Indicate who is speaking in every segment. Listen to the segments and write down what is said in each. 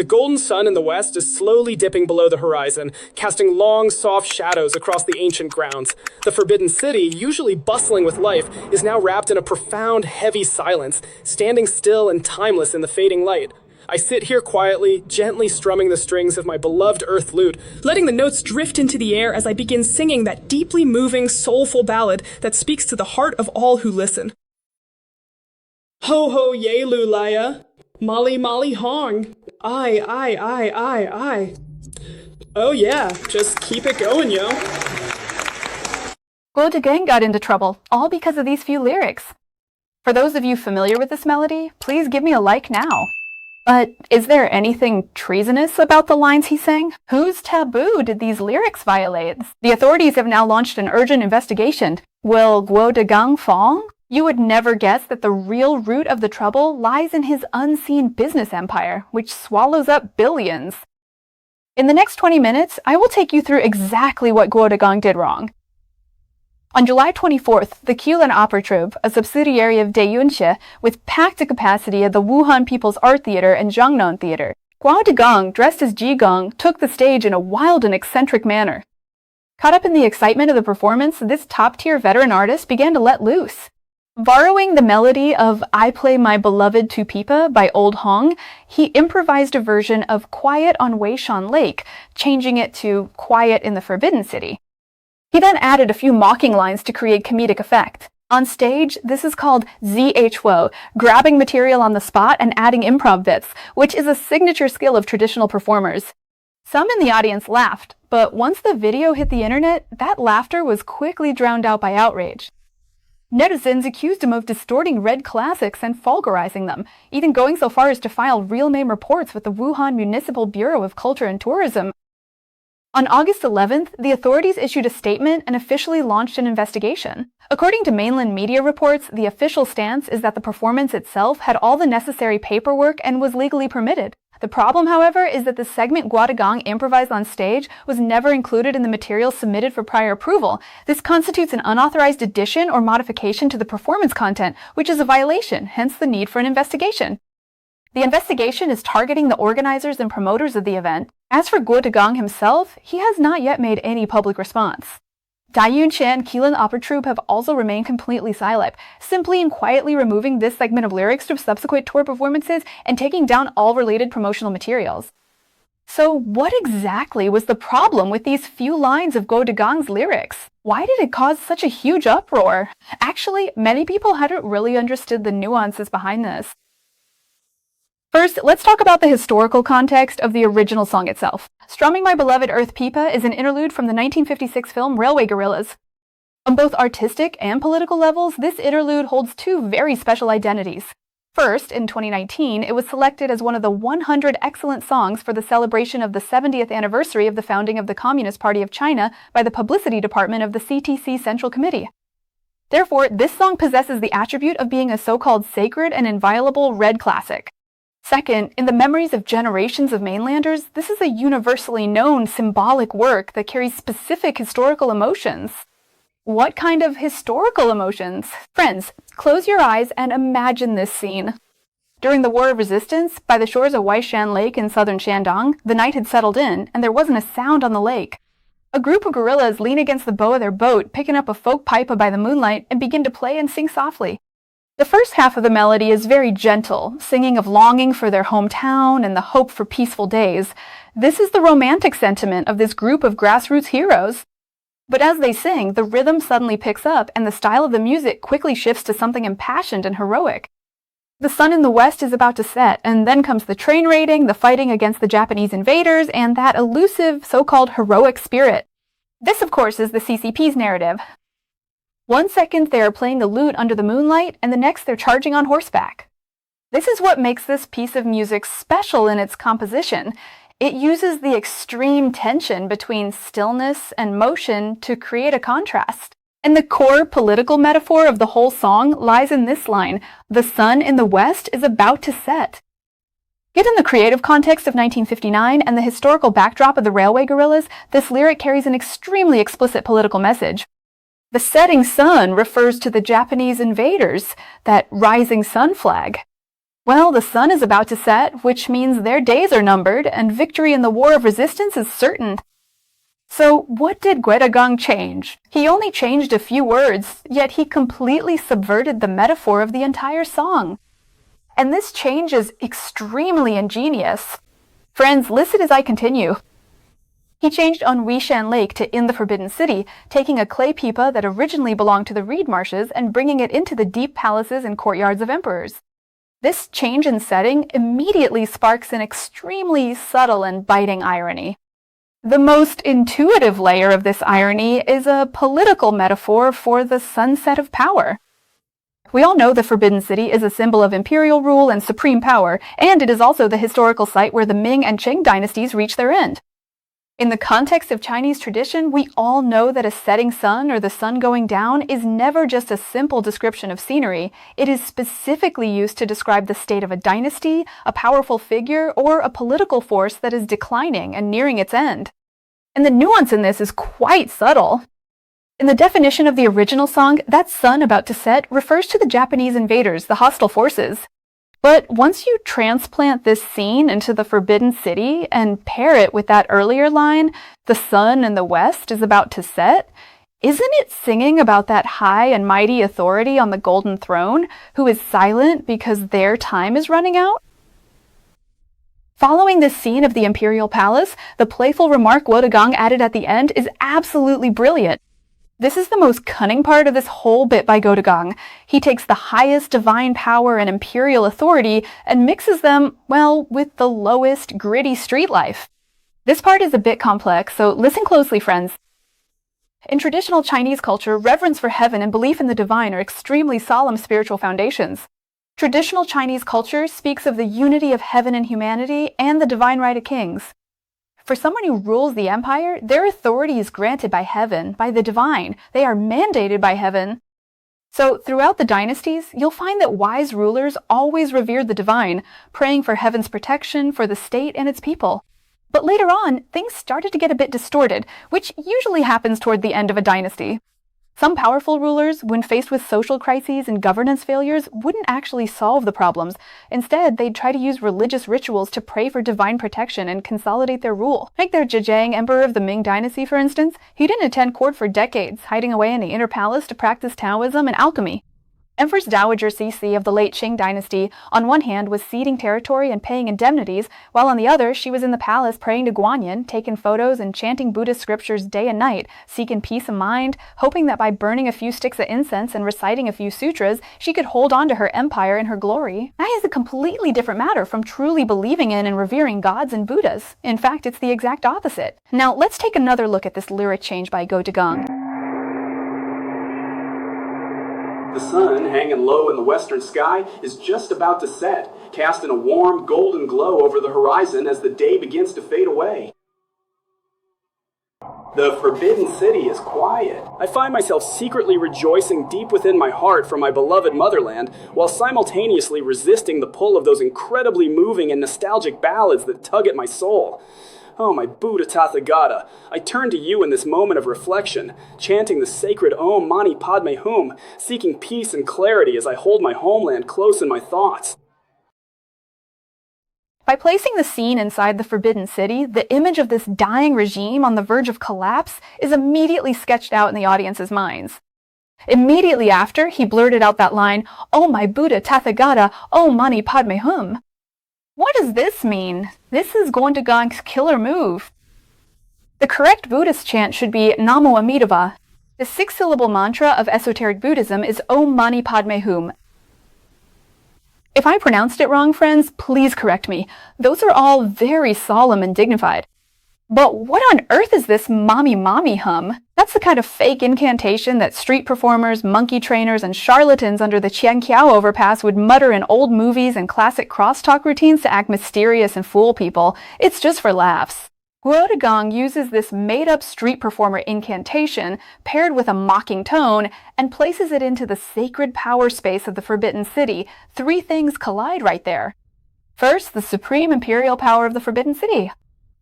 Speaker 1: The golden sun in the west is slowly dipping below the horizon, casting long, soft shadows across the ancient grounds. The Forbidden City, usually bustling with life, is now wrapped in a profound, heavy silence, standing still and timeless in the fading light. I sit here quietly, gently strumming the strings of my beloved earth lute, letting the notes drift into the air as I begin singing that deeply moving, soulful ballad that speaks to the heart of all who listen. Ho ho ye lulaya, molly molly hong, I. Oh yeah, just keep it going, yo.
Speaker 2: Guo Degang got into trouble, all because of these few lyrics. For those of you familiar with this melody, please give me a like now. But is there anything treasonous about the lines he sang? Whose taboo did these lyrics violate? The authorities have now launched an urgent investigation. Will Guo Degang fall? You would never guess that the real root of the trouble lies in his unseen business empire, which swallows up billions. In the next 20 minutes, I will take you through exactly what Guo Degang did wrong. On July 24th, the Qilan Opera Troupe, a subsidiary of Daiyunxie, with packed capacity at the Wuhan People's Art Theater and Jiangnan Theater, Guo Degang, dressed as Ji Gong, took the stage in a wild and eccentric manner. Caught up in the excitement of the performance, this top-tier veteran artist began to let loose. Borrowing the melody of I Play My Beloved Tu Pipa by Old Hong, he improvised a version of Quiet on Weishan Lake, changing it to Quiet in the Forbidden City. He then added a few mocking lines to create comedic effect. On stage, this is called ZHWO, grabbing material on the spot and adding improv bits, which is a signature skill of traditional performers. Some in the audience laughed, but once the video hit the internet, that laughter was quickly drowned out by outrage. Netizens accused him of distorting red classics and vulgarizing them, even going so far as to file real-name reports with the Wuhan Municipal Bureau of Culture and Tourism. On August 11th, the authorities issued a statement and officially launched an investigation. According to mainland media reports, the official stance is that the performance itself had all the necessary paperwork and was legally permitted. The problem, however, is that the segment Guo Degang improvised on stage was never included in the material submitted for prior approval. This constitutes an unauthorized addition or modification to the performance content, which is a violation, hence the need for an investigation. The investigation is targeting the organizers and promoters of the event. As for Guo Degang himself, he has not yet made any public response. Daiyunxie and Qilan Opera Troupe have also remained completely silent, simply and quietly removing this segment of lyrics from subsequent tour performances and taking down all related promotional materials. So what exactly was the problem with these few lines of Guo Degang's lyrics? Why did it cause such a huge uproar? Actually, many people hadn't really understood the nuances behind this. First, let's talk about the historical context of the original song itself. Strumming My Beloved Earth Pipa is an interlude from the 1956 film Railway Gorillas. On both artistic and political levels, this interlude holds two very special identities. First, in 2019, it was selected as one of the 100 excellent songs for the celebration of the 70th anniversary of the founding of the Communist Party of China by the Publicity Department of the CTC Central Committee. Therefore, this song possesses the attribute of being a so-called sacred and inviolable red classic. Second, in the memories of generations of mainlanders, this is a universally known symbolic work that carries specific historical emotions. What kind of historical emotions? Friends, close your eyes and imagine this scene. During the War of Resistance, by the shores of Weishan Lake in southern Shandong, the night had settled in, and there wasn't a sound on the lake. A group of guerrillas lean against the bow of their boat, picking up a folk pipe by the moonlight, and begin to play and sing softly. The first half of the melody is very gentle, singing of longing for their hometown and the hope for peaceful days. This is the romantic sentiment of this group of grassroots heroes. But as they sing, the rhythm suddenly picks up and the style of the music quickly shifts to something impassioned and heroic. The sun in the west is about to set, and then comes the train raiding, the fighting against the Japanese invaders, and that elusive so-called heroic spirit. This, of course, is the CCP's narrative. 1 second they are playing the lute under the moonlight, and the next they're charging on horseback. This is what makes this piece of music special in its composition. It uses the extreme tension between stillness and motion to create a contrast. And the core political metaphor of the whole song lies in this line: the sun in the west is about to set. Given the creative context of 1959 and the historical backdrop of the Railway Gorillas, this lyric carries an extremely explicit political message. The setting sun refers to the Japanese invaders, that rising sun flag. Well, the sun is about to set, which means their days are numbered, and victory in the war of resistance is certain. So what did Guedagang change? He only changed a few words, yet he completely subverted the metaphor of the entire song. And this change is extremely ingenious. Friends, listen as I continue. He changed on Weishan Lake to In the Forbidden City, taking a clay pipa that originally belonged to the reed marshes and bringing it into the deep palaces and courtyards of emperors. This change in setting immediately sparks an extremely subtle and biting irony. The most intuitive layer of this irony is a political metaphor for the sunset of power. We all know the Forbidden City is a symbol of imperial rule and supreme power, and it is also the historical site where the Ming and Qing dynasties reached their end. In the context of Chinese tradition, we all know that a setting sun or the sun going down is never just a simple description of scenery. It is specifically used to describe the state of a dynasty, a powerful figure, or a political force that is declining and nearing its end. And the nuance in this is quite subtle. In the definition of the original song, that sun about to set refers to the Japanese invaders, the hostile forces. But once you transplant this scene into the Forbidden City and pair it with that earlier line, the sun in the west is about to set, isn't it singing about that high and mighty authority on the golden throne who is silent because their time is running out? Following this scene of the imperial palace, the playful remark Wodegang added at the end is absolutely brilliant. This is the most cunning part of this whole bit by Godegang. He takes the highest divine power and imperial authority and mixes them, well, with the lowest, gritty street life. This part is a bit complex, so listen closely, friends. In traditional Chinese culture, reverence for heaven and belief in the divine are extremely solemn spiritual foundations. Traditional Chinese culture speaks of the unity of heaven and humanity and the divine right of kings. For someone who rules the empire, their authority is granted by heaven, by the divine. They are mandated by heaven. So throughout the dynasties, you'll find that wise rulers always revered the divine, praying for heaven's protection for the state and its people. But later on, things started to get a bit distorted, which usually happens toward the end of a dynasty. Some powerful rulers, when faced with social crises and governance failures, wouldn't actually solve the problems. Instead, they'd try to use religious rituals to pray for divine protection and consolidate their rule. Take their Zhejiang, emperor of the Ming dynasty, for instance. He didn't attend court for decades, hiding away in the inner palace to practice Taoism and alchemy. Empress Dowager Cixi of the late Qing dynasty, on one hand, was ceding territory and paying indemnities, while on the other, she was in the palace praying to Guanyin, taking photos and chanting Buddhist scriptures day and night, seeking peace of mind, hoping that by burning a few sticks of incense and reciting a few sutras, she could hold on to her empire and her glory. That is a completely different matter from truly believing in and revering gods and Buddhas. In fact, it's the exact opposite. Now, let's take another look at this lyric change by Godegang.
Speaker 1: The sun, hanging low in the western sky, is just about to set, casting a warm, golden glow over the horizon as the day begins to fade away. The Forbidden City is quiet. I find myself secretly rejoicing deep within my heart for my beloved motherland, while simultaneously resisting the pull of those incredibly moving and nostalgic ballads that tug at my soul. Oh, my Buddha Tathagata, I turn to you in this moment of reflection, chanting the sacred Om Mani Padme Hum, seeking peace and clarity as I hold my homeland close in my thoughts.
Speaker 2: By placing the scene inside the Forbidden City, the image of this dying regime on the verge of collapse is immediately sketched out in the audience's minds. Immediately after, he blurted out that line, "Oh my Buddha Tathagata, Om Mani Padme Hum." What does this mean? This is Gondagang's killer move. The correct Buddhist chant should be Namo Amidava. The 6-syllable mantra of esoteric Buddhism is Om Mani Padme Hum. If I pronounced it wrong, friends, please correct me. Those are all very solemn and dignified. But what on earth is this mommy mommy hum? That's the kind of fake incantation that street performers, monkey trainers, and charlatans under the Qianqiao overpass would mutter in old movies and classic crosstalk routines to act mysterious and fool people. It's just for laughs. Guodegang uses this made-up street performer incantation paired with a mocking tone and places it into the sacred power space of the Forbidden City. Three things collide right there. First, the supreme imperial power of the Forbidden City.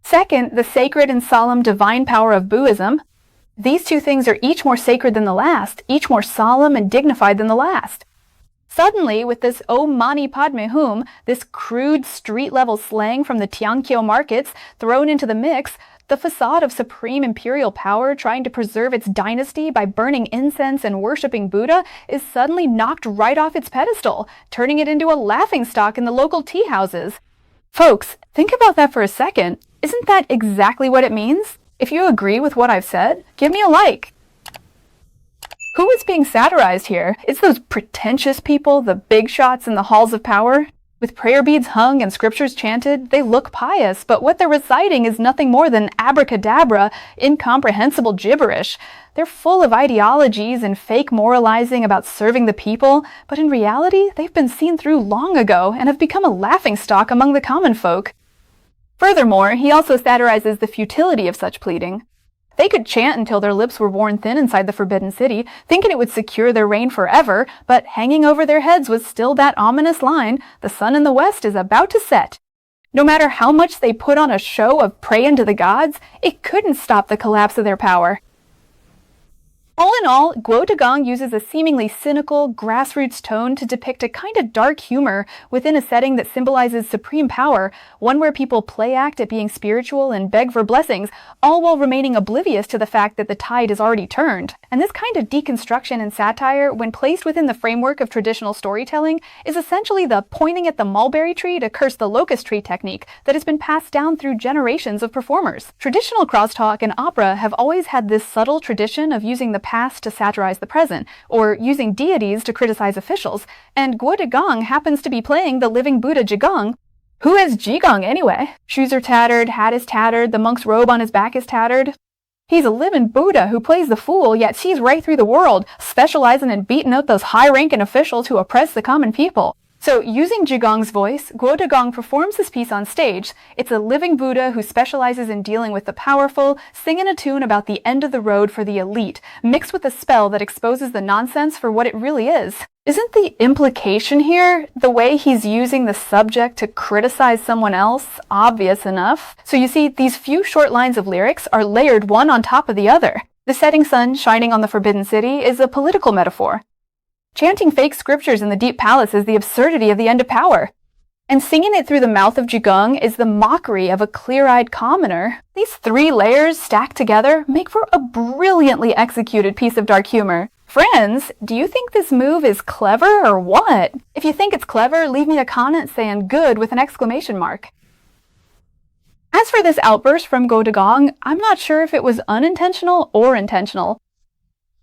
Speaker 2: Second, the sacred and solemn divine power of Buddhism. These two things are each more sacred than the last, each more solemn and dignified than the last. Suddenly, with this "Oh Mani Padme Hum," this crude street-level slang from the Tianqiu markets thrown into the mix, the facade of supreme imperial power trying to preserve its dynasty by burning incense and worshipping Buddha is suddenly knocked right off its pedestal, turning it into a laughingstock in the local tea houses. Folks, think about that for a second. Isn't that exactly what it means? If you agree with what I've said, give me a like. Who is being satirized here? It's those pretentious people, the big shots in the halls of power. With prayer beads hung and scriptures chanted, they look pious, but what they're reciting is nothing more than abracadabra, incomprehensible gibberish. They're full of ideologies and fake moralizing about serving the people, but in reality, they've been seen through long ago and have become a laughingstock among the common folk. Furthermore, he also satirizes the futility of such pleading. They could chant until their lips were worn thin inside the Forbidden City, thinking it would secure their reign forever, but hanging over their heads was still that ominous line, "The sun in the west is about to set." No matter how much they put on a show of praying to the gods, it couldn't stop the collapse of their power. All in all, Guo Degong uses a seemingly cynical, grassroots tone to depict a kind of dark humor within a setting that symbolizes supreme power, one where people play act at being spiritual and beg for blessings, all while remaining oblivious to the fact that the tide is already turned. And this kind of deconstruction and satire, when placed within the framework of traditional storytelling, is essentially the pointing at the mulberry tree to curse the locust tree technique that has been passed down through generations of performers. Traditional crosstalk and opera have always had this subtle tradition of using the past to satirize the present, or using deities to criticize officials, and Guo Degong happens to be playing the living Buddha Jigong. Who is Jigong anyway? Shoes are tattered, hat is tattered, the monk's robe on his back is tattered. He's a living Buddha who plays the fool, yet sees right through the world, specializing in beating out those high-ranking officials who oppress the common people. So, using Jigong's voice, Guo Degong performs this piece on stage. It's a living Buddha who specializes in dealing with the powerful, singing a tune about the end of the road for the elite, mixed with a spell that exposes the nonsense for what it really is. Isn't the implication here, the way he's using the subject to criticize someone else, obvious enough? So you see, these few short lines of lyrics are layered one on top of the other. The setting sun shining on the Forbidden City is a political metaphor. Chanting fake scriptures in the Deep Palace is the absurdity of the end of power. And singing it through the mouth of Jigong is the mockery of a clear-eyed commoner. These three layers stacked together make for a brilliantly executed piece of dark humor. Friends, do you think this move is clever or what? If you think it's clever, leave me a comment saying good with an exclamation mark. As for this outburst from Guo Degong, I'm not sure if it was unintentional or intentional.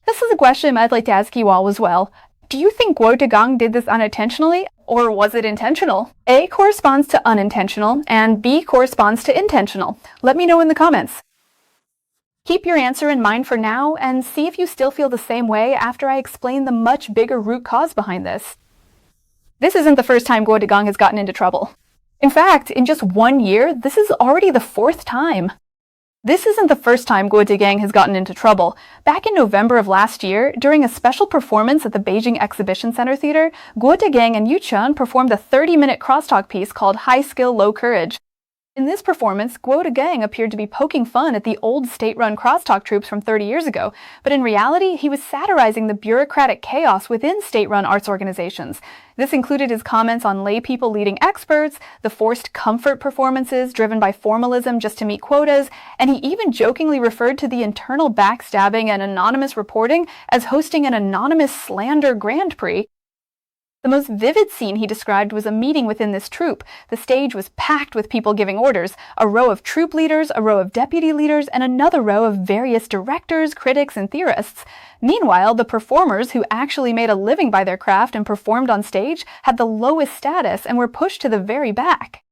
Speaker 2: This is a question I'd like to ask you all as well. Do you think Guo Degong did this unintentionally, or was it intentional? A corresponds to unintentional, and B corresponds to intentional. Let me know in the comments. Keep your answer in mind for now, and see if you still feel the same way after I explain the much bigger root cause behind this. This isn't the first time Guo Degong has gotten into trouble. In fact, in just 1 year, this is already the 4th time. This isn't the first time Guo Degong has gotten into trouble. Back in November of last year, during a special performance at the Beijing Exhibition Center Theater, Guo Degong and Yu Chun performed a 30-minute crosstalk piece called High Skill, Low Courage. In this performance, Guo Degong appeared to be poking fun at the old state-run crosstalk troops from 30 years ago, but in reality, he was satirizing the bureaucratic chaos within state-run arts organizations. This included his comments on lay people leading experts, the forced comfort performances driven by formalism just to meet quotas, and he even jokingly referred to the internal backstabbing and anonymous reporting as hosting an anonymous slander Grand Prix. The most vivid scene he described was a meeting within this troupe. The stage was packed with people giving orders, a row of troupe leaders, a row of deputy leaders, and another row of various directors, critics, and theorists. Meanwhile, the performers who actually made a living by their craft and performed on stage had the lowest status and were pushed to the very back.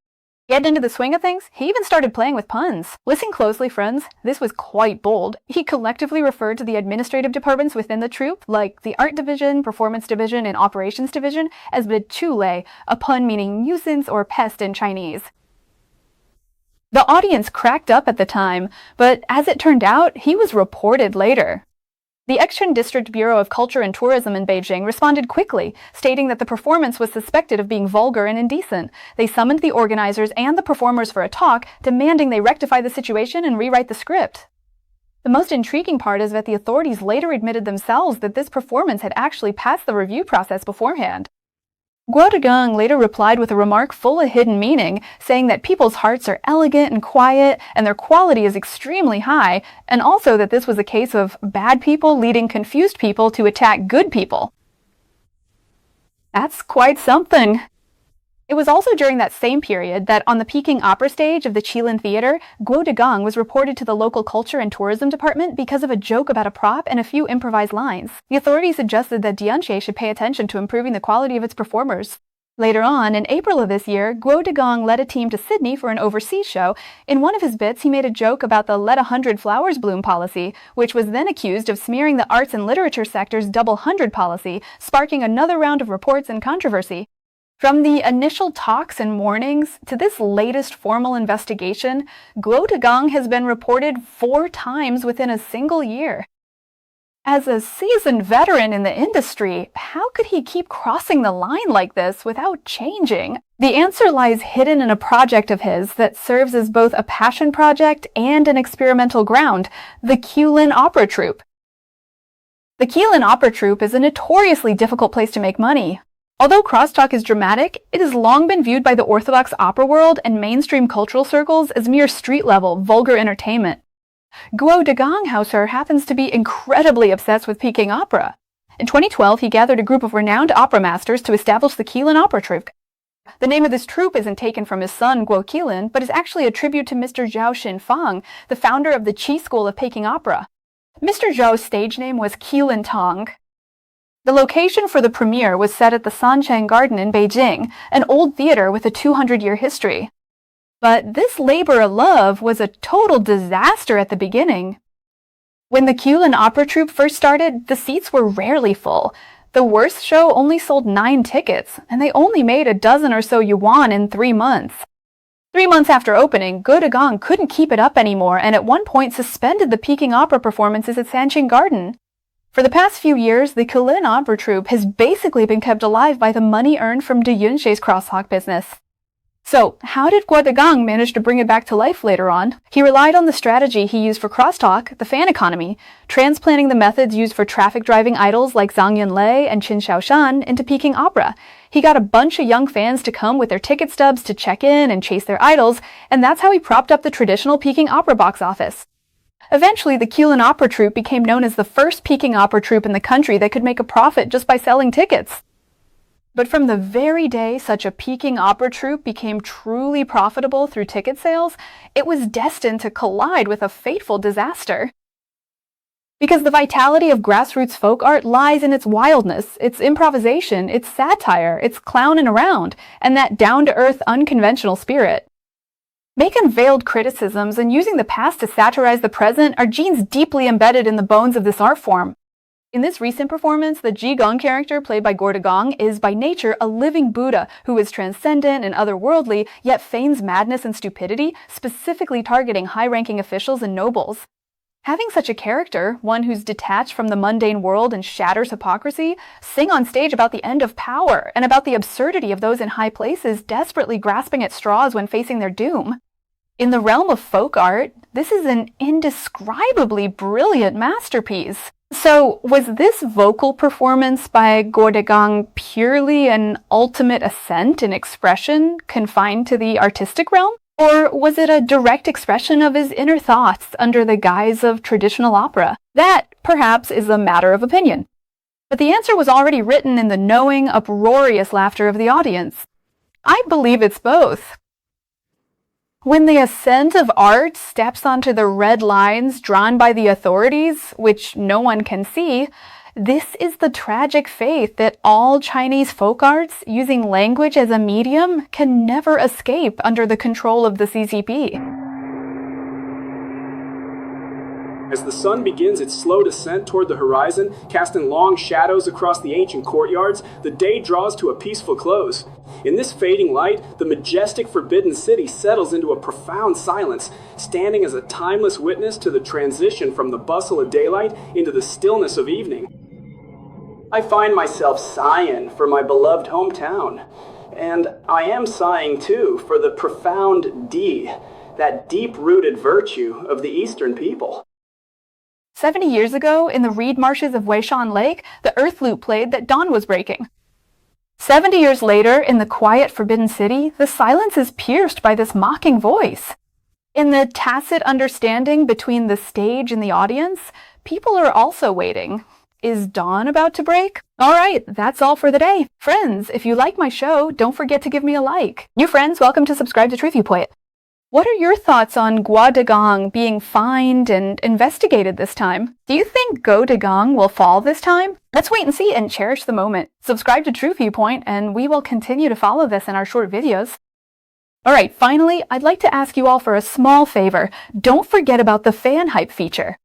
Speaker 2: Getting into the swing of things, he even started playing with puns. Listen closely, friends. This was quite bold. He collectively referred to the administrative departments within the troupe, like the art division, performance division, and operations division, as the chulei, a pun meaning nuisance or pest in Chinese. The audience cracked up at the time, but as it turned out, he was reported later. The Exchun District Bureau of Culture and Tourism in Beijing responded quickly, stating that the performance was suspected of being vulgar and indecent. They summoned the organizers and the performers for a talk, demanding they rectify the situation and rewrite the script. The most intriguing part is that the authorities later admitted themselves that this performance had actually passed the review process beforehand. Guo Degang later replied with a remark full of hidden meaning, saying that people's hearts are elegant and quiet, and their quality is extremely high, and also that this was a case of bad people leading confused people to attack good people. That's quite something. It was also during that same period that on the Peking opera stage of the Qilin Theater, Guo Degang was reported to the local culture and tourism department because of a joke about a prop and a few improvised lines. The authorities suggested that Dianxie should pay attention to improving the quality of its performers. Later on, in April of this year, Guo Degang led a team to Sydney for an overseas show. In one of his bits, he made a joke about the Let 100 Flowers Bloom policy, which was then accused of smearing the arts and literature sector's Double 100 policy, sparking another round of reports and controversy. From the initial talks and warnings to this latest formal investigation, Guo Degang has been reported 4 times within a single year. As a seasoned veteran in the industry, how could he keep crossing the line like this without changing? The answer lies hidden in a project of his that serves as both a passion project and an experimental ground, the Qilin Opera Troupe. The Qilin Opera Troupe is a notoriously difficult place to make money. Although crosstalk is dramatic, it has long been viewed by the orthodox opera world and mainstream cultural circles as mere street-level, vulgar entertainment. Guo Degang, however, happens to be incredibly obsessed with Peking opera. In 2012, he gathered a group of renowned opera masters to establish the Qilin Opera Troupe. The name of this troupe isn't taken from his son, Guo Qilin, but is actually a tribute to Mr. Zhao Xinfang, the founder of the Qi School of Peking opera. Mr. Zhao's stage name was Qilin Tong. The location for the premiere was set at the Sancheng Garden in Beijing, an old theater with a 200-year history. But this labor of love was a total disaster at the beginning. When the Qilin Opera Troupe first started, the seats were rarely full. The worst show only sold 9 tickets, and they only made a dozen or so yuan in 3 months. 3 months after opening, Guo Degang couldn't keep it up anymore and at one point suspended the Peking opera performances at Sancheng Garden. For the past few years, the Qilin Opera Troupe has basically been kept alive by the money earned from Dianxie's crosstalk business. So, how did Guo Degang manage to bring it back to life later on? He relied on the strategy he used for crosstalk, the fan economy, transplanting the methods used for traffic-driving idols like Zhang Yunlei and Qin Shaoshan into Peking opera. He got a bunch of young fans to come with their ticket stubs to check in and chase their idols, and that's how he propped up the traditional Peking opera box office. Eventually, the Qilin Opera Troupe became known as the first Peking opera troupe in the country that could make a profit just by selling tickets. But from the very day such a Peking opera troupe became truly profitable through ticket sales, it was destined to collide with a fateful disaster. Because the vitality of grassroots folk art lies in its wildness, its improvisation, its satire, its clowning around, and that down-to-earth, unconventional spirit. Making veiled criticisms and using the past to satirize the present are genes deeply embedded in the bones of this art form. In this recent performance, the Ji Gong character played by Guo Degang is by nature a living Buddha who is transcendent and otherworldly, yet feigns madness and stupidity, specifically targeting high-ranking officials and nobles. Having such a character, one who's detached from the mundane world and shatters hypocrisy, sing on stage about the end of power and about the absurdity of those in high places desperately grasping at straws when facing their doom. In the realm of folk art, this is an indescribably brilliant masterpiece. So, was this vocal performance by Guo Degang purely an ultimate ascent in expression confined to the artistic realm? Or was it a direct expression of his inner thoughts under the guise of traditional opera? That, perhaps, is a matter of opinion. But the answer was already written in the knowing, uproarious laughter of the audience. I believe it's both. When the ascent of art steps onto the red lines drawn by the authorities, which no one can see, this is the tragic fate that all Chinese folk arts, using language as a medium, can never escape under the control of the CCP.
Speaker 1: As the sun begins its slow descent toward the horizon, casting long shadows across the ancient courtyards, the day draws to a peaceful close. In this fading light, the majestic forbidden city settles into a profound silence, standing as a timeless witness to the transition from the bustle of daylight into the stillness of evening. I find myself sighing for my beloved hometown, and I am sighing too for the profound Di, that deep-rooted virtue of the Eastern people.
Speaker 2: 70 years ago, in the reed marshes of Weishan Lake, the earth lute played that dawn was breaking. 70 years later, in the quiet, forbidden city, the silence is pierced by this mocking voice. In the tacit understanding between the stage and the audience, people are also waiting. Is dawn about to break? All right, that's all for the day. Friends, if you like my show, don't forget to give me a like. New friends, welcome to subscribe to Truth Viewpoint. What are your thoughts on Gua Dagong being fined and investigated this time? Do you think Go Dagong will fall this time? Let's wait and see and cherish the moment. Subscribe to Truth Viewpoint and we will continue to follow this in our short videos. Alright, finally, I'd like to ask you all for a small favor. Don't forget about the fan hype feature.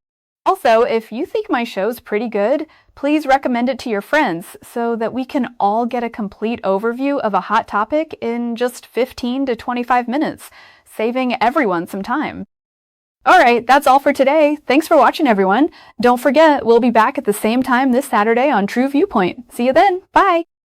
Speaker 2: Also, if you think my show's pretty good, please recommend it to your friends so that we can all get a complete overview of a hot topic in just 15 to 25 minutes. Saving everyone some time. Alright, that's all for today. Thanks for watching, everyone. Don't forget, we'll be back at the same time this Saturday on True Viewpoint. See you then. Bye!